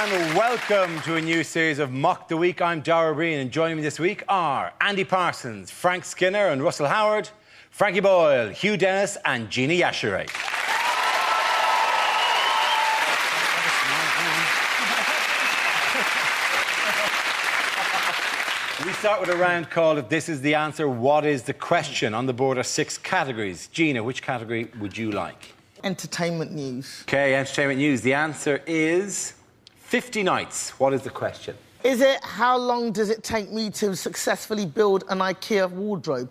and welcome to a new series of Mock the Week. I'm Dara Breen, and joining me this week are Andy Parsons, Frank Skinner and Russell Howard, Frankie Boyle, Hugh Dennis and Gina Yashere. We start with a round called This Is the Answer, What is the Question? On the board are 6 categories. Gina, which category would you like? Entertainment news. OK, entertainment news. The answer is 50 nights. What is the question? Is it how long does it take me to successfully build an IKEA wardrobe?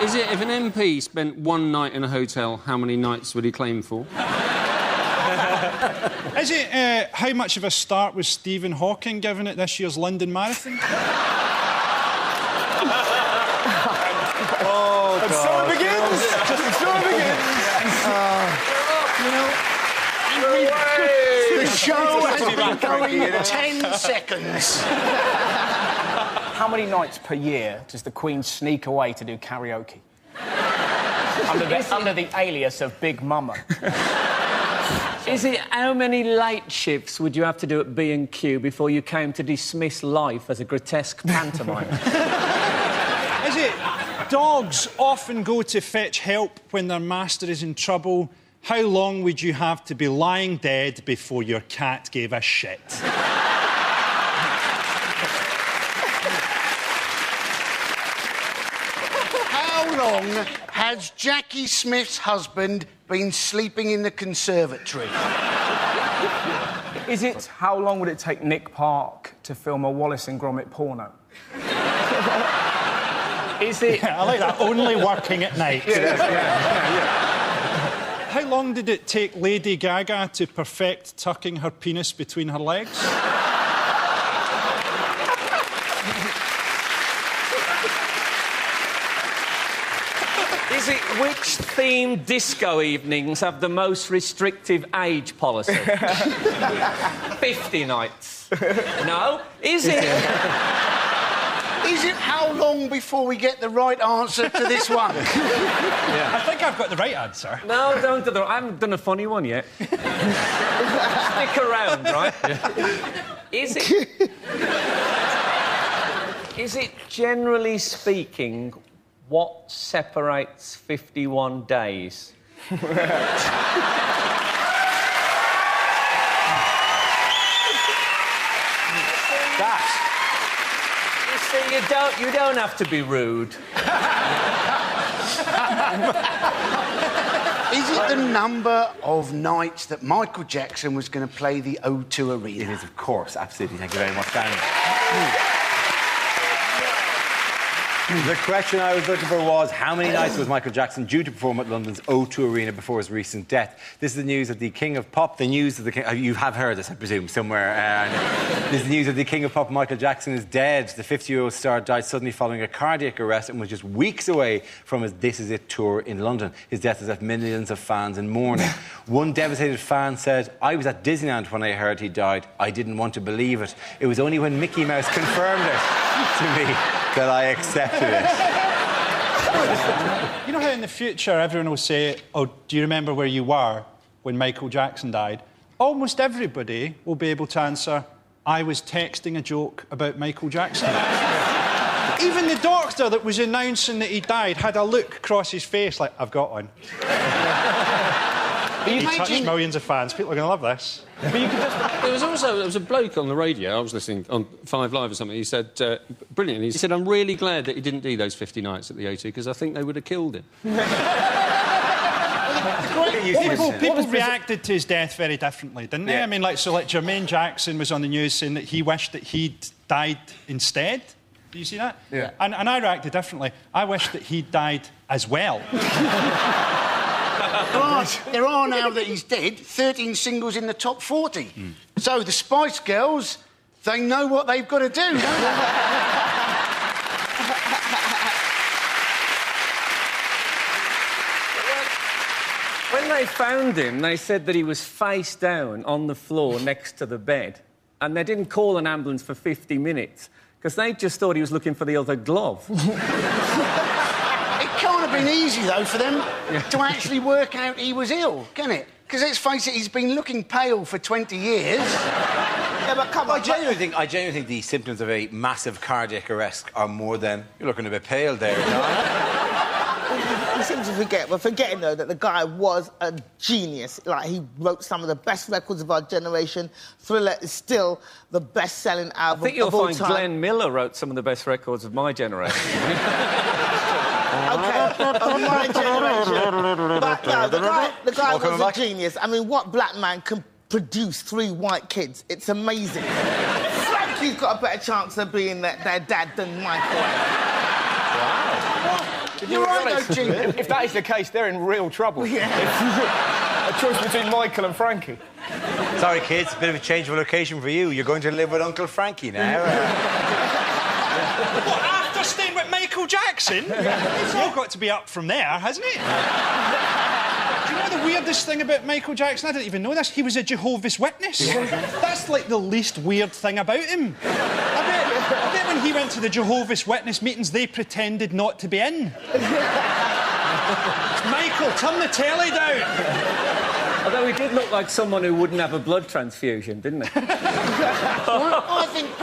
Is it if an MP spent one night in a hotel, how many nights would he claim for? Is it how much of a start was Stephen Hawking given at this year's London Marathon? Oh, and so it begins! So it begins! The show has been going 10 seconds. How many nights per year does the Queen sneak away to do karaoke? under the alias of Big Mama. Is it how many late shifts would you have to do at B&Q before you came to dismiss life as a grotesque pantomime? Is it dogs often go to fetch help when their master is in trouble? How long would you have to be lying dead before your cat gave a shit? How long has Jackie Smith's husband been sleeping in the conservatory? Is it how long would it take Nick Park to film a Wallace and Gromit porno? Is it... Yeah, I like that. Only working at night. How long did it take Lady Gaga to perfect tucking her penis between her legs? Is it which themed disco evenings have the most restrictive age policy? 50 nights. No? Is it? Is it how long before we get the right answer to this one? I think I've got the right answer. No, don't do that. I haven't done a funny one yet. Stick around, right? Is it generally speaking what separates 51 days? You see, you don't have to be rude. Is it the number of nights that Michael Jackson was going to play the O2 Arena? It is, of course. Absolutely. Thank you very much, Danny. The question I was looking for was how many nights was Michael Jackson due to perform at London's O2 Arena before his recent death? This is the news of the King of Pop. The news of the King... You have heard this, I presume, somewhere. This is the news of the King of Pop. Michael Jackson is dead. The 50-year-old star died suddenly following a cardiac arrest and was just weeks away from his This Is It tour in London. His death has left millions of fans in mourning. One devastated fan said, "I was at Disneyland when I heard he died. I didn't want to believe it. It was only when Mickey Mouse confirmed it to me that I accepted it." You know how in the future everyone will say, "Oh, do you remember where you were when Michael Jackson died?" Almost everybody will be able to answer, "I was texting a joke about Michael Jackson." Even the doctor that was announcing that he died had a look across his face like, "I've got one." He touched millions of fans. People are going to love this. But you could just... There was a bloke on the radio, I was listening on 5 Live or something, he said, brilliant, he said, "I'm really glad that he didn't do those 50 nights at the O2 because I think they would have killed him." People reacted to his death very differently, didn't they? I mean, like Jermaine Jackson was on the news saying that he wished that he'd died instead. Do you see that? Yeah. And I reacted differently. I wished that he'd died as well. Right, there are, now that he's dead, 13 singles in the top 40. So the Spice Girls, they know what they've got to do, don't they? When they found him, they said that he was face down on the floor next to the bed, and they didn't call an ambulance for 50 minutes because they just thought he was looking for the other glove. It can't have been easy, though, for them to actually work out he was ill, can it? Because let's face it, he's been looking pale for 20 years. Yeah, but come on. I genuinely think the symptoms of a massive cardiac arrest are more than you're looking a bit pale there. You seem to forget. We're forgetting, though, that the guy was a genius. Like, he wrote some of the best records of our generation. Thriller is still the best-selling album I think you'll of all find time. Glenn Miller wrote some of the best records of my generation. Okay, of my generation. But no, the guy was a back. genius. I mean, what black man can produce 3 white kids? It's amazing. Frankie's got a better chance of being their dad than Michael. You're right, though, Gene. If that is the case, they're in real trouble. Yeah. A choice between Michael and Frankie. Sorry, kids, a bit of a change of location for you. You're going to live with Uncle Frankie now. What, after staying with Michael Jackson? It's all got to be up from there, hasn't it? Do you know the weirdest thing about Michael Jackson? I didn't even know this. He was a Jehovah's Witness. That's like the least weird thing about him. I bet when he went to the Jehovah's Witness meetings, they pretended not to be in. Michael, turn the telly down. Although he did look like someone who wouldn't have a blood transfusion, didn't he? I think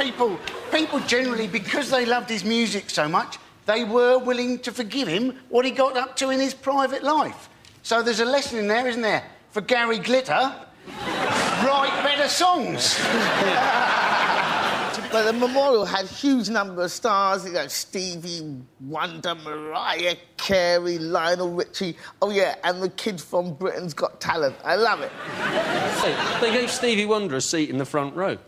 people generally, because they loved his music so much, they were willing to forgive him what he got up to in his private life. So there's a lesson in there, isn't there? For Gary Glitter, write better songs. But the memorial had a huge number of stars. You know, Stevie Wonder, Mariah Carey, Lionel Richie. Oh, yeah, and the kid from Britain's Got Talent. I love it. Hey, they gave Stevie Wonder a seat in the front row.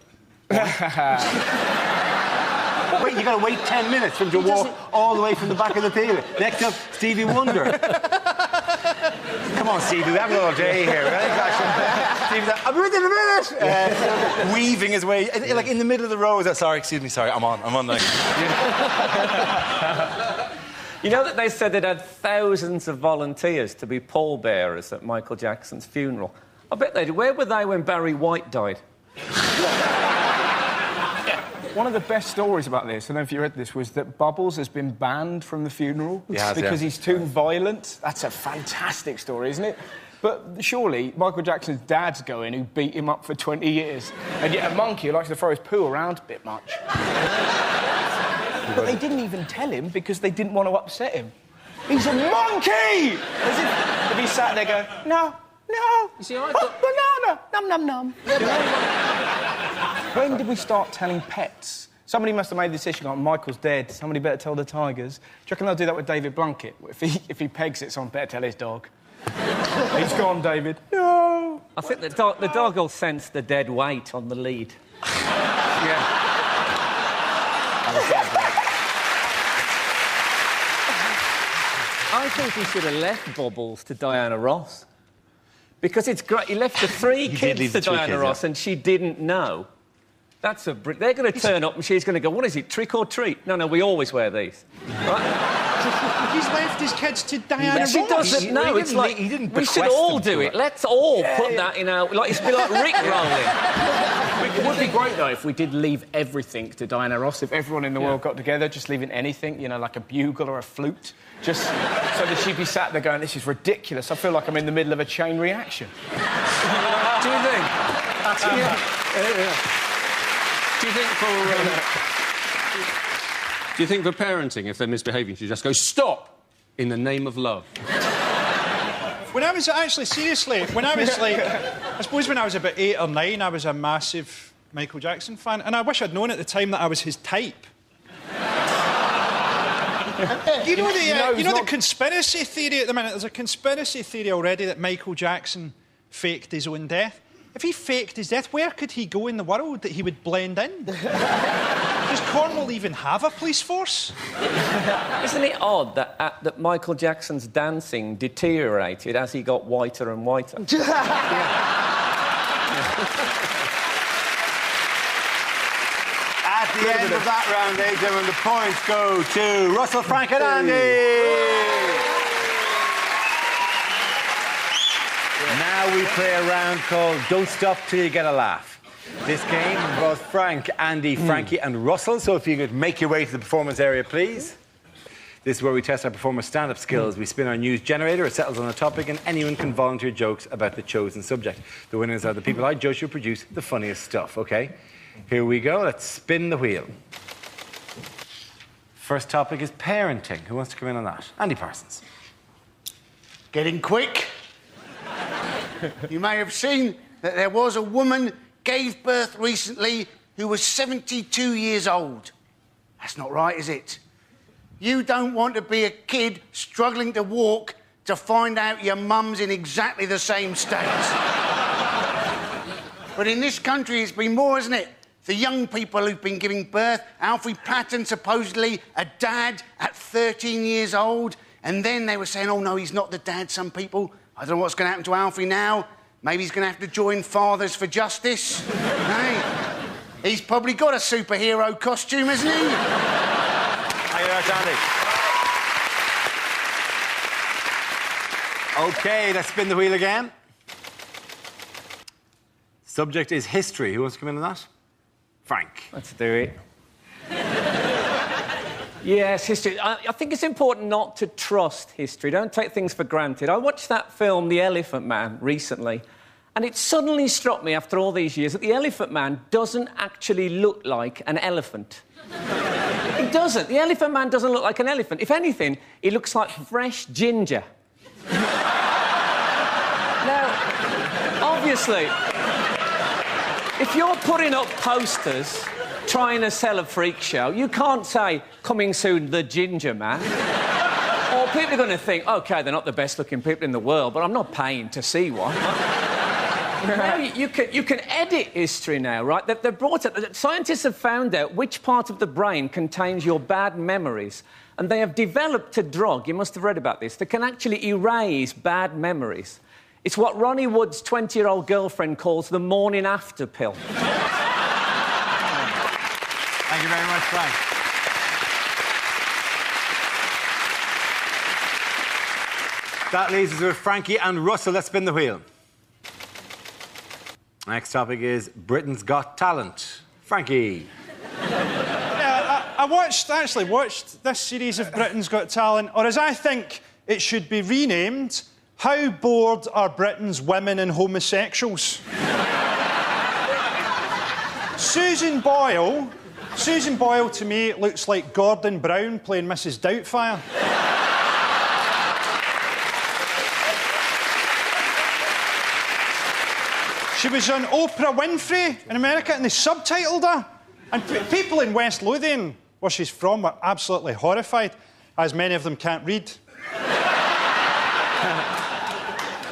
Wait, you got to wait 10 minutes for him to walk all the way from the back of the theatre. Next up, Stevie Wonder. Come on, Stevie, we haven't all day here, right? Stevie's like, I'll be with you in a minute. Weaving his way, like in the middle of the row. Sorry, excuse me, sorry, I'm on. Like... You know that they said they'd had thousands of volunteers to be pallbearers at Michael Jackson's funeral. I bet they did. Where were they when Barry White died? One of the best stories about this, I don't know if you read this, was that Bubbles has been banned from the funeral because he's too violent. That's a fantastic story, isn't it? But surely Michael Jackson's dad's going, who beat him up for 20 years, and yet a monkey who likes to throw his poo around a bit much. But they didn't even tell him because they didn't want to upset him. He's a monkey! As if he sat there going, no. You see, I thought... banana, num. When did we start telling pets? Somebody must have made the decision, like, Michael's dead, somebody better tell the tigers. Do you reckon they'll do that with David Blunkett? If he pegs it, someone better tell his dog. He's gone, David. No! I think the dog will sense the dead weight on the lead. Yeah. I think he should have left Bubbles to Diana Ross. Because it's great. He left the 3 kids to Diana Ross and she didn't know. That's a... They're going to turn up and she's going to go, what is it, trick or treat? No, we always wear these. Right? He's left his kids to Diana Ross. She doesn't know. It's like, he didn't we should all do it. Let's all put that in our... Like, it's be like Rick rolling. It would be great, though, if we did leave everything to Diana Ross. If everyone in the world got together, just leaving anything, you know, like a bugle or a flute, just so that she'd be sat there going, this is ridiculous. I feel like I'm in the middle of a chain reaction. Do you think? Do you think for parenting, if they're misbehaving, you just go, stop, in the name of love? When I was actually, seriously, when I was like, I suppose when I was about 8 or 9, I was a massive Michael Jackson fan, and I wish I'd known at the time that I was his type. You know the conspiracy theory at the minute? There's a conspiracy theory already that Michael Jackson faked his own death. If he faked his death, where could he go in the world that he would blend in? Does Cornwall even have a police force? Isn't it odd that Michael Jackson's dancing deteriorated as he got whiter and whiter? At the end of that round, ladies and gentlemen, the points go to Russell, Frank and Andy! Now we play a round called Don't Stop Till You Get a Laugh. This game involves Frank, Andy, Frankie and Russell, so if you could make your way to the performance area, please. This is where we test our performers' stand-up skills. We spin our news generator, it settles on a topic, and anyone can volunteer jokes about the chosen subject. The winners are the people I judge who produce the funniest stuff, OK? Here we go. Let's spin the wheel. First topic is parenting. Who wants to come in on that? Andy Parsons. Getting quick. You may have seen that there was a woman gave birth recently who was 72 years old. That's not right, is it? You don't want to be a kid struggling to walk to find out your mum's in exactly the same state. But in this country, it's been more, isn't it? The young people who've been giving birth. Alfie Patton, supposedly a dad at 13 years old. And then they were saying, oh, no, he's not the dad, some people. I don't know what's going to happen to Alfie now. Maybe he's going to have to join Fathers for Justice. Hey? He's probably got a superhero costume, hasn't he? How you doing, Andy? OK, let's spin the wheel again. Subject is history. Who wants to come in on that? Frank. Let's do it. Yes, history. I think it's important not to trust history. Don't take things for granted. I watched that film, The Elephant Man, recently, and it suddenly struck me after all these years that the Elephant Man doesn't actually look like an elephant. It doesn't. The Elephant Man doesn't look like an elephant. If anything, he looks like fresh ginger. Now, obviously, if you're putting up posters trying to sell a freak show, you can't say, coming soon, the Ginger Man. Or people are going to think, OK, they're not the best-looking people in the world, but I'm not paying to see one. Now, you can edit history now, right? They've brought it... Scientists have found out which part of the brain contains your bad memories, and they have developed a drug, you must have read about this, that can actually erase bad memories. It's what Ronnie Wood's 20-year-old girlfriend calls the morning after pill. Thank you very much, Frank. That leaves us with Frankie and Russell. Let's spin the wheel. Next topic is Britain's Got Talent. Frankie. Yeah, I actually watched this series of Britain's Got Talent, or as I think it should be renamed, How Bored Are Britain's Women and Homosexuals? Susan Boyle, to me, looks like Gordon Brown playing Mrs. Doubtfire. She was on Oprah Winfrey in America, and they subtitled her. And people in West Lothian, where she's from, were absolutely horrified, as many of them can't read.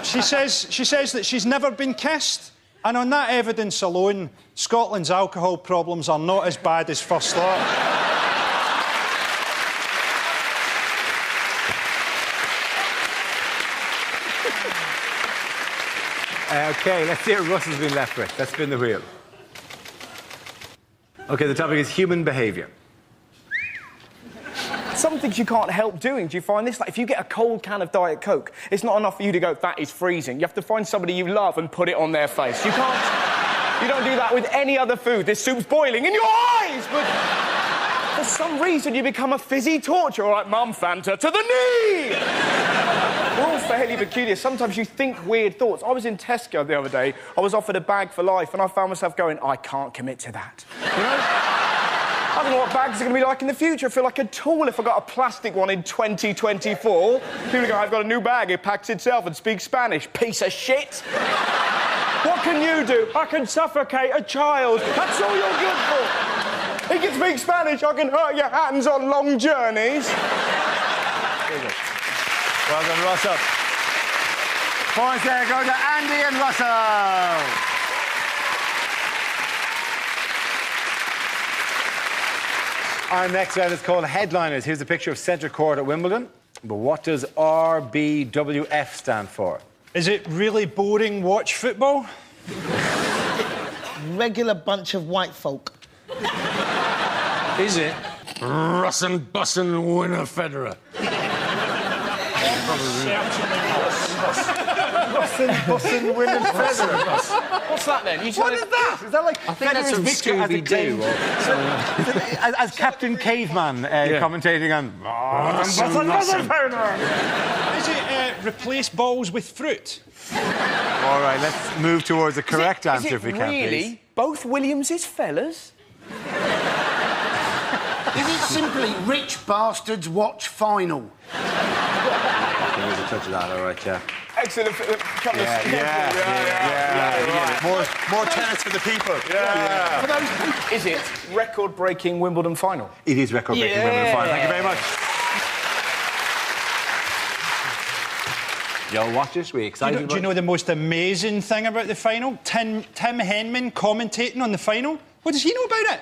She says that she's never been kissed, and on that evidence alone, Scotland's alcohol problems are not as bad as first thought. OK, let's see what Russell's been left with. Let's spin the wheel. OK, the topic is human behaviour. Some things you can't help doing. Do you find this? Like, if you get a cold can of Diet Coke, it's not enough for you to go, that is freezing. You have to find somebody you love and put it on their face. You can't... You don't do that with any other food. This soup's boiling in your eyes, but... For some reason, you become a fizzy torture. All right, Mum, Fanta, to the knee! We're all fairly peculiar. Sometimes you think weird thoughts. I was in Tesco the other day. I was offered a bag for life, and I found myself going, I can't commit to that. You know? I don't know what bags are going to be like in the future. I feel like a tool if I got a plastic one in 2024. People go, I've got a new bag. It packs itself and speaks Spanish. Piece of shit. What can you do? I can suffocate a child. That's all you're good for. He can speak Spanish. I can hurt your hands on long journeys. Well done, Russell. Points there go to Andy and Russell. Our next round is called Headliners. Here's a picture of Centre Court at Wimbledon. But what does RBWF stand for? Is it really boring watch football? Regular bunch of white folk. Is it? Russin' bussin' winner Federer. Russell Bussin winning feather. What's that then? What is that? Is that like I think that's from XviD. as Captain Caveman commentating on... Is it replace balls with fruit? All right, let's move towards a correct answer if we can, really please. both Williams's fellas? Is it simply rich bastards watch final? There was a touch of that, all right, yeah. Excellent. More tennis for the people. For those people, is it record-breaking Wimbledon final? It is record-breaking Wimbledon final. Thank you very much. You'll watch this. We're excited. Do you know the most amazing thing about the final? Tim Henman commentating on the final. What does he know about it?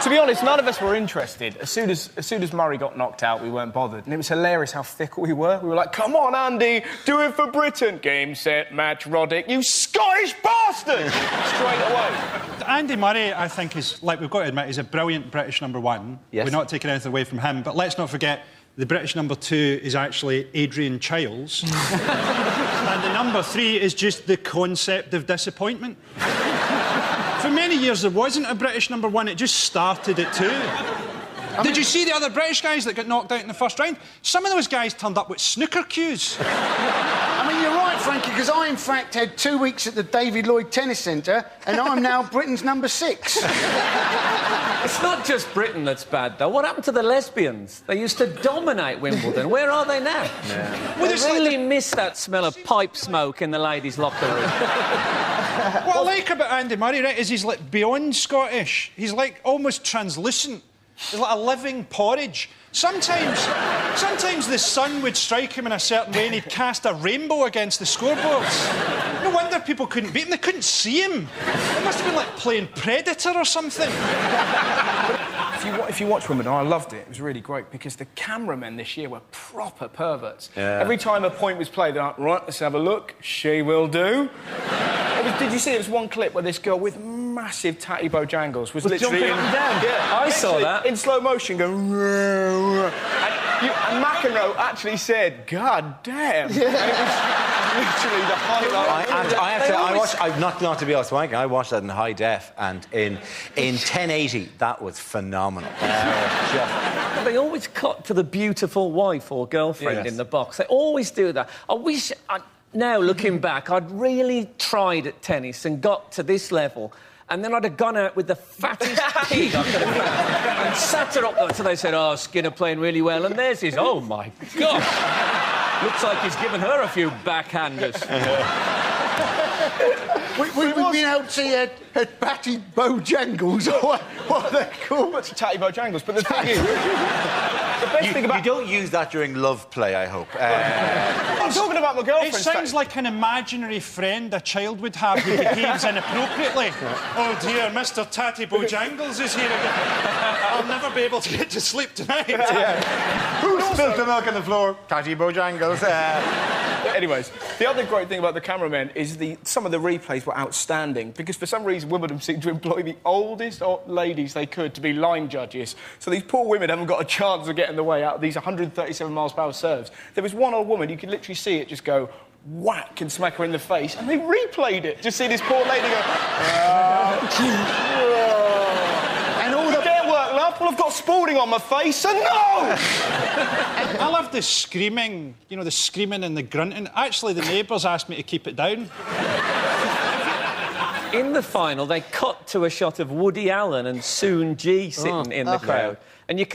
To be honest, none of us were interested. As soon as Murray got knocked out, we weren't bothered. And it was hilarious how fickle we were. We were like, come on, Andy, do it for Britain. Game, set, match, Roddick. You Scottish bastard! Straight away. Andy Murray, I think, is, like we've got to admit, he's a brilliant British #1. Yes. We're not taking anything away from him, but let's not forget the British #2 is actually Adrian Chiles. And the #3 is just the concept of disappointment. For many years, there wasn't a British #1, it just started at 2. Did you see the other British guys that got knocked out in the first round? Some of those guys turned up with snooker cues. I mean, you're right, Frankie, because I, in fact, had 2 weeks at the David Lloyd Tennis Centre, and I'm now Britain's #6. It's not just Britain that's bad, though. What happened to the lesbians? They used to dominate Wimbledon. Where are they now? Yeah. Well, I really miss that smell of pipe smoke in the ladies' locker room. What I like about Andy Murray, right, is he's like beyond Scottish. He's like almost translucent. He's like a living porridge. Sometimes the sun would strike him in a certain way and he'd cast a rainbow against the scoreboards. No wonder people couldn't beat him. They couldn't see him. It must have been like playing Predator or something. If you watch Wimbledon, I loved it. It was really great because the cameramen this year were proper perverts. Yeah. Every time a point was played, they're like, right, let's have a look. She will do. Did you see? It was one clip where this girl with massive tatty bojangles was literally jumping up and down. Yeah, I saw that in slow motion, going. And McEnroe actually said, "God damn!" Yeah. It was literally the highlight. I have to. I watched. Not to be honest, Mike, I watched that in high def, and in 1080, that was phenomenal. They always cut to the beautiful wife or girlfriend in the box. They always do that. I wish. Now, looking back, I'd really tried at tennis and got to this level, and then I'd have gone out with the fattest pig I could have found and sat her up there until they said, oh, Skinner playing really well, and there's his, oh, my God. Looks like he's given her a few backhanders. We've been out to see Patty Bojangles, or what are they called? What's Tatty Bojangles? But the thing is, the best thing about... You don't use that during love play, I hope. I'm talking about my girlfriend. It sounds like an imaginary friend a child would have who behaves inappropriately. Oh dear, Mr. Tatty Bojangles is here again. I'll never be able to get to sleep tonight. Who spilled the milk on the floor? Tatty Bojangles. Anyways, the other great thing about the cameramen is some of the replays were outstanding because for some reason Wimbledon seemed to employ the oldest ladies they could to be line judges. So these poor women haven't got a chance of getting the way out of these 137 miles per hour serves. There was one old woman, you could literally see it just go whack and smack her in the face, and they replayed it. Just see this poor lady go... and all the... Get work, love. Well, I've got Spalding on my face, so no! I love the screaming, you know, the screaming and the grunting. Actually, the neighbours asked me to keep it down. In the final, they cut to a shot of Woody Allen and Soon G sitting in the crowd. And I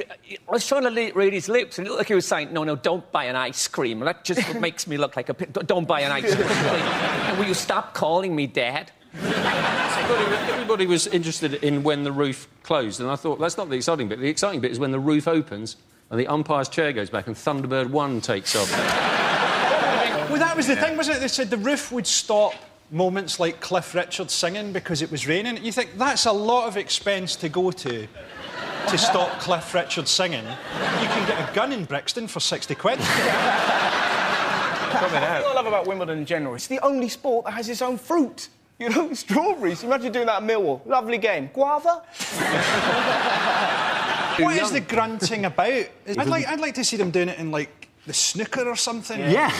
was trying to read his lips, and it looked like he was saying, no, don't buy an ice cream. That just makes me look like a... Don't buy an ice cream. And will you stop calling me Dad? Everybody was interested in when the roof closed, and I thought, that's not the exciting bit. The exciting bit is when the roof opens and the umpire's chair goes back and Thunderbird 1 takes off. Well, that was the thing, wasn't it? They said the roof would stop moments like Cliff Richard singing because it was raining. You think, that's a lot of expense to go to stop Cliff Richard singing. You can get a gun in Brixton for 60 quid. Coming out. What I love about Wimbledon in general, it's the only sport that has its own fruit. You know, strawberries. Imagine doing that at Millwall. Lovely game. Guava? What is the grunting about? I'd like to see them doing it in, like, the snooker or something. Yeah.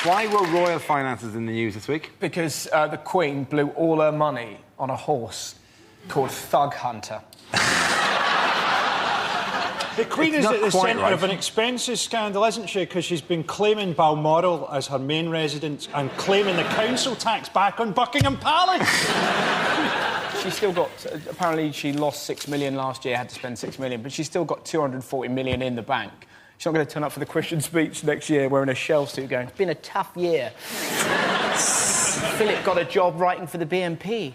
Why were royal finances in the news this week? Because the Queen blew all her money on a horse called Thug Hunter. The Queen is at the centre of an expenses scandal, isn't she? Because she's been claiming Balmoral as her main residence and claiming the council tax back on Buckingham Palace. She's still got... apparently, she lost 6 million last year, had to spend 6 million, but she's still got 240 million in the bank. She's not going to turn up for the Christian speech next year wearing a shell suit going, it's been a tough year. Philip got a job writing for the BNP. You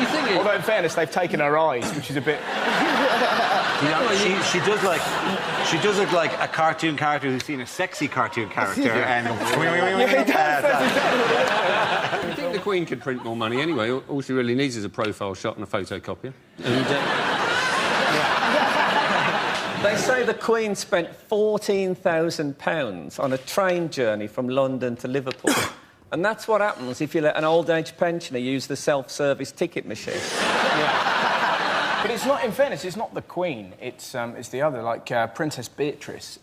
think it... Although, in fairness, they've taken her eyes, which is a bit... You know, she does look like a cartoon character who's seen a sexy cartoon character and... I think the Queen could print more money anyway. All she really needs is a profile shot and a photocopier. And, They say the Queen spent £14,000 on a train journey from London to Liverpool. And that's what happens if you let an old-age pensioner use the self-service ticket machine. Yeah. But it's not, in fairness, it's not the Queen. It's the other, like Princess Beatrice.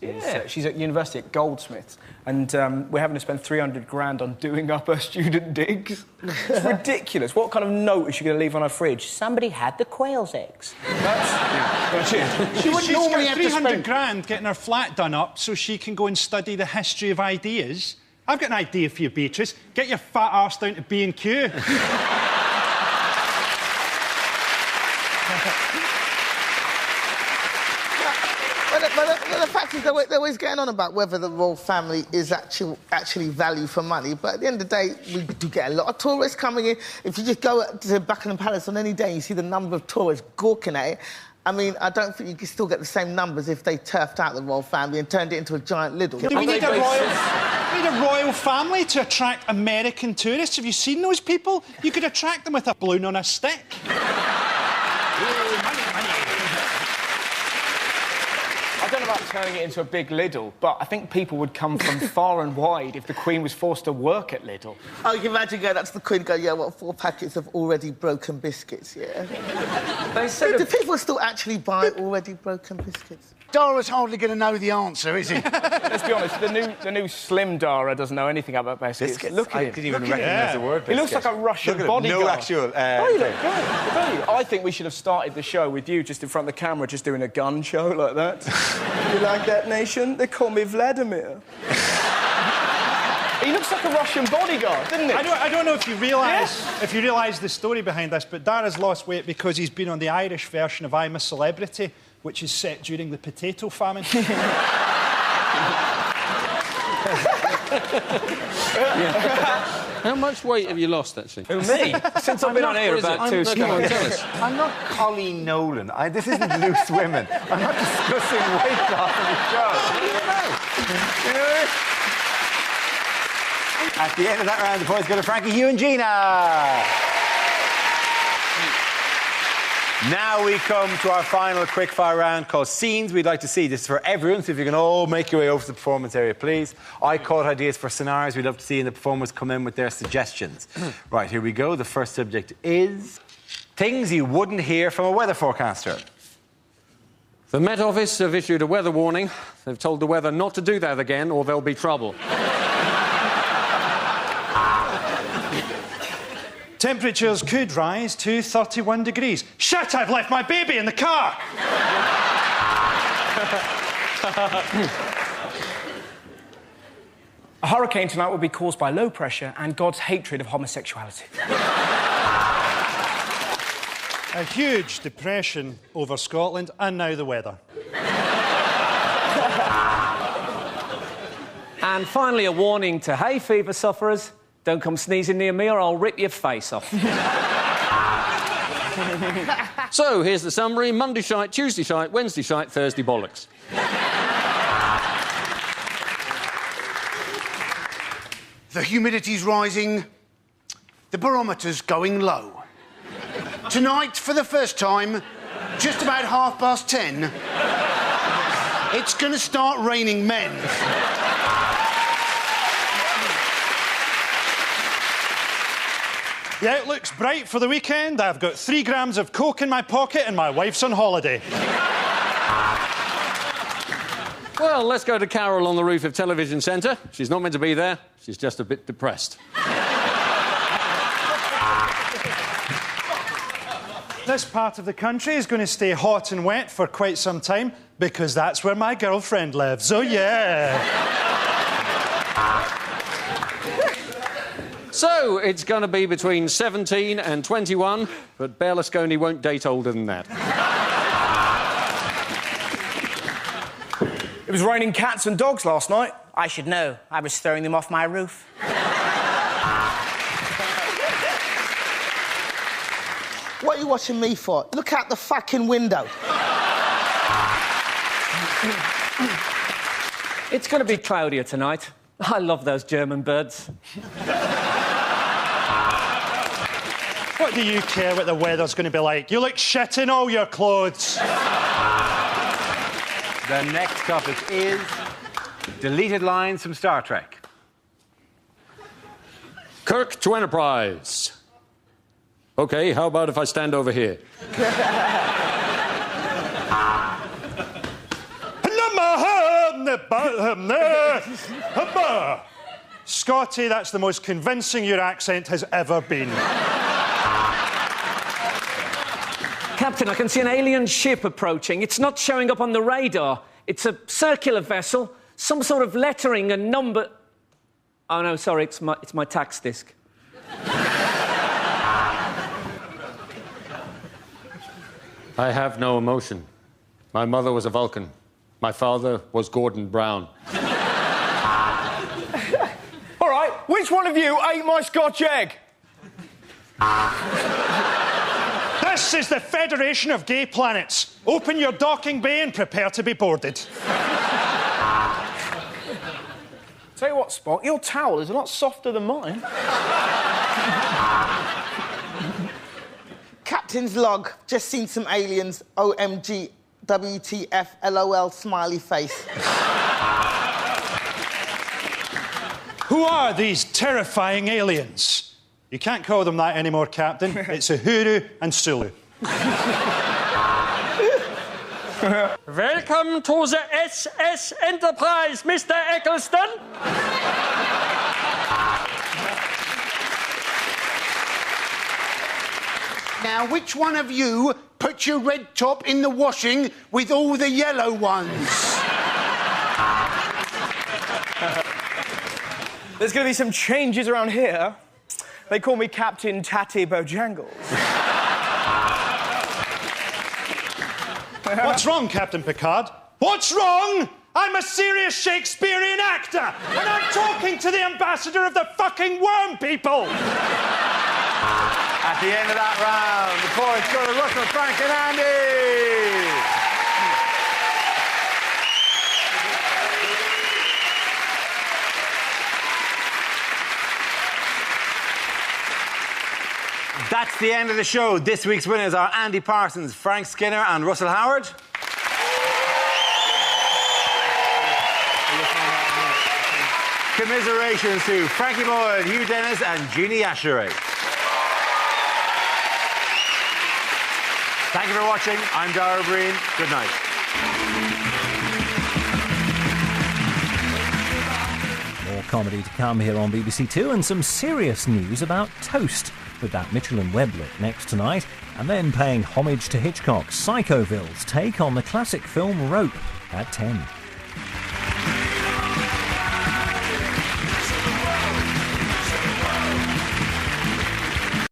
She's at university at Goldsmiths, and we're having to spend 300 grand on doing up her student digs. It's ridiculous. What kind of note is she going to leave on her fridge? Somebody had the quail's eggs. That's it. She would normally have 300 grand getting her flat done up so she can go and study the history of ideas. I've got an idea for you, Beatrice. Get your fat arse down to B&Q. Well, the fact is, they're always getting on about whether the royal family is actually value for money. But at the end of the day, we do get a lot of tourists coming in. If you just go to Buckingham Palace on any day and you see the number of tourists gawking at it, I mean, I don't think you can still get the same numbers if they turfed out the royal family and turned it into a giant Lidl. Do we need a royal family to attract American tourists? Have you seen those people? You could attract them with a balloon on a stick. I don't know about turning it into a big Lidl, but I think people would come from far and wide if the Queen was forced to work at Lidl. Oh, you can imagine going up to the Queen and go, yeah, what, 4 packets of already broken biscuits, yeah? They said Do people still actually buy already broken biscuits? Dara's hardly going to know the answer, is he? Let's be honest, the new slim Dara doesn't know anything about biscuits. Look at him. I didn't even recognise the word biscuit. He looks like a Russian bodyguard. No actual... Oh, you look great. I think we should have started the show with you just in front of the camera, just doing a gun show like that. You like that, nation? They call me Vladimir. He looks like a Russian bodyguard, doesn't he? I don't know if you realise the story behind this, but Dara's lost weight because he's been on the Irish version of I'm a Celebrity, which is set during the potato famine. How much weight have you lost, actually? Who, me? Since I've been on here, about 2 Come on, tell us. I'm not Colleen Nolan. This isn't Loose Women. I'm not discussing weight loss on the show. You know? At the end of that round, the points go to Frankie, Hugh and Gina. Now we come to our final quickfire round called Scenes We'd Like to See. This is for everyone, so if you can all make your way over to the performance area, please. I caught ideas for scenarios we'd love to see, and the performers come in with their suggestions. Right, here we go. The first subject is things you wouldn't hear from a weather forecaster. The Met Office have issued a weather warning. They've told the weather not to do that again, or there'll be trouble. Temperatures could rise to 31 degrees. Shit, I've left my baby in the car! A hurricane tonight will be caused by low pressure and God's hatred of homosexuality. A huge depression over Scotland, and now the weather. And finally, a warning to hay fever sufferers. Don't come sneezing near me or I'll rip your face off. So, here's the summary. Monday shite, Tuesday shite, Wednesday shite, Thursday bollocks. The humidity's rising. The barometer's going low. Tonight, for the first time, just about 10:30, it's going to start raining men. The outlook's bright for the weekend. I've got 3 grams of coke in my pocket and my wife's on holiday. Well, let's go to Carol on the roof of Television Centre. She's not meant to be there. She's just a bit depressed. This part of the country is going to stay hot and wet for quite some time because that's where my girlfriend lives. Oh, yeah. So, it's going to be between 17 and 21, but Berlusconi won't date older than that. It was raining cats and dogs last night. I should know. I was throwing them off my roof. What are you watching me for? Look out the fucking window. It's going to be cloudier tonight. I love those German birds. What do you care what the weather's going to be like? You look shit in all your clothes. The next topic is deleted lines from Star Trek. Kirk to Enterprise. OK, how about if I stand over here? Scotty, that's the most convincing your accent has ever been. Captain, I can see an alien ship approaching. It's not showing up on the radar. It's a circular vessel, some sort of lettering and number... Oh, no, sorry, it's my tax disc. I have no emotion. My mother was a Vulcan. My father was Gordon Brown. All right, which one of you ate my Scotch egg? This is the Federation of Gay Planets. Open your docking bay and prepare to be boarded. Tell you what, Spock, your towel is a lot softer than mine. Captain's log. Just seen some aliens. OMG. WTF. LOL. Smiley face. Who are these terrifying aliens? You can't call them that anymore, Captain. It's Uhuru and Sulu. Welcome to the SS Enterprise, Mr. Eccleston. Now, which one of you put your red top in the washing with all the yellow ones? There's going to be some changes around here. They call me Captain Tatty Bojangles. What's wrong, Captain Picard? What's wrong? I'm a serious Shakespearean actor, and I'm talking to the ambassador of the fucking worm people! At the end of that round, the points go to Russell, Frank and Andy. That's the end of the show. This week's winners are Andy Parsons, Frank Skinner and Russell Howard. Commiserations to Frankie Boyd, Hugh Dennis and Jeannie Asheray. Thank you for watching. I'm Dara Breen. Good night. More comedy to come here on BBC Two and some serious news about toast with that Mitchell & Webb look next tonight, and then paying homage to Hitchcock, Psychoville's take on the classic film Rope at 10.